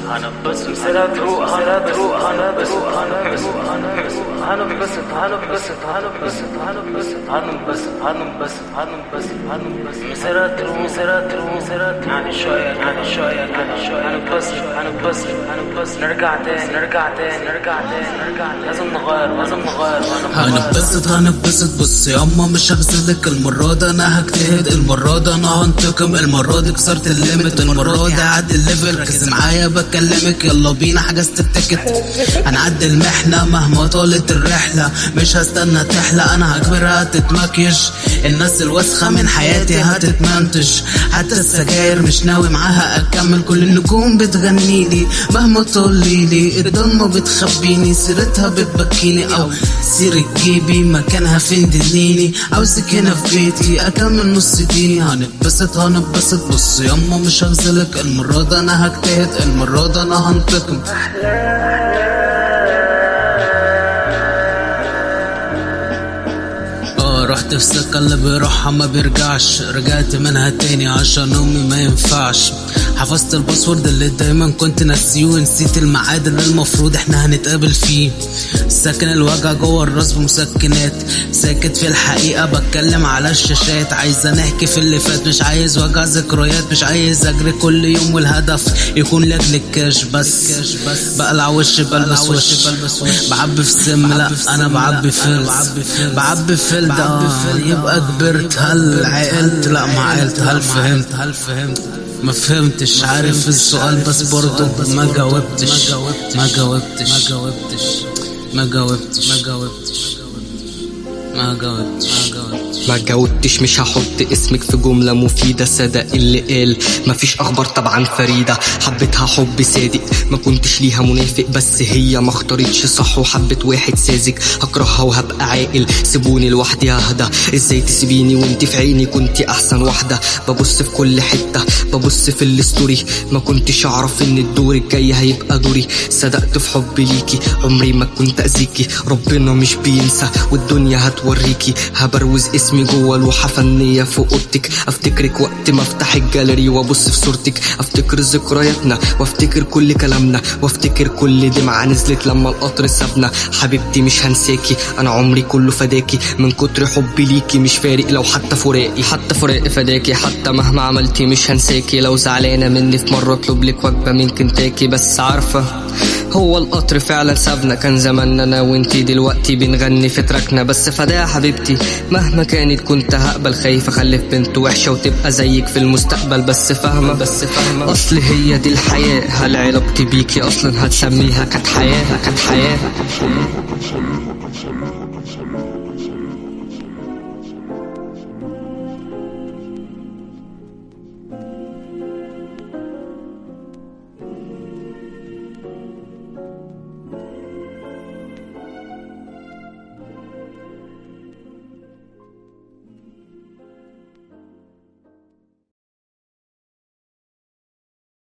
هنبسط مسيرها تروق هنبسط مسيرها تروق يعني شوية هنبسط نرجع تاني لازم نغير هنبسط بص ياما مش هغزلك المرة دي انا هجتهد المرة دي انا هنتقم المرة دي كسرت الليمت المرة دي عدي الليفل ركز معايا بكلمك يلا بينا حجزت التيكت هنعدي المحنة مهما طالت الرحلة مش هستنى تحلى انا هكبرها تتمكيش الناس الوسخة من حياتي هتتمنتج حتى السجاير مش ناوي معاها اكمل كل النجوم بتغنيلي مهما تقوليلي الضلمة بتخبيني سيرتها بتبكيني او سيرة جيبي مكانها فين دليني عاوزك هنا في بيتي اكمل نص ديني هنبسط بص ياما مش هغزلك المرة دي انا هجتهد المرة دي انا هنتقم رحت في سكة اللي بيروحها ما بيرجعش رجعت منها تاني عشان امي ما ينفعش حفظت الباسورد اللي دايما كنت ناسيه ونسيت الميعاد اللي المفروض احنا هنتقابل فيه ساكن الوجع جوه الراس بمسكنات ساكت في الحقيقة بتكلم على الشاشات عايزة نحكي في اللي فات مش عايز وجع ذكريات مش عايز اجري كل يوم والهدف يكون لاجل الكاش بس بقلع وش بلبس وش بعبي في سم لا انا بعبي فلد يبقى كبرت هل عقلت لا ما عقلت هل فهمت ما فهمتش عارف السؤال بس برضو ما جاوبتش مش هحط اسمك في جملة مفيدة صدق اللي قال مفيش اخبار طبعا فريدة حبتها حب صادق ما كنتش ليها منافق بس هي ما اختارتش صح وحبت واحد ساذج هكرهها وهبقى عاقل سيبوني لوحدي اهدى ازاي تسيبيني وانت في عيني كنت احسن واحدة ببص في كل حتة ببص في الستوري ما كنتش اعرف ان الدور الجاي هيبقى دوري صدقت في حبي ليكي عمري ما كنت اذيكي ربنا مش بينسى والدنيا هتوريكي هبروز اسمي جوه لوحة فنية في اوضتك افتكرك وقت ما افتح الجاليري وابص في صورتك افتكر ذكرياتنا وافتكر كل كلامنا وافتكر كل دمعة نزلت لما القطر سابنا حبيبتي مش هنساكي انا عمري كله فداكي من كتر حبي ليكي مش فارق لو حتى فراقي فداكي حتى مهما عملتي مش هنساكي لو زعلانة مني في مرة اطلب لك وجبة من كنتاكي بس عارفة هو القطر فعلا سابنا كان زماننا انا وانتي دلوقتي بنغني في تراكنا بس فدا حبيبتي مهما كانت كنت هقبل خايف اخلف بنت وحشة وتبقى زيك في المستقبل بس فاهمة اصل هي دي الحياة هل علاقتي بيكي اصلا هتسميها كانت حياة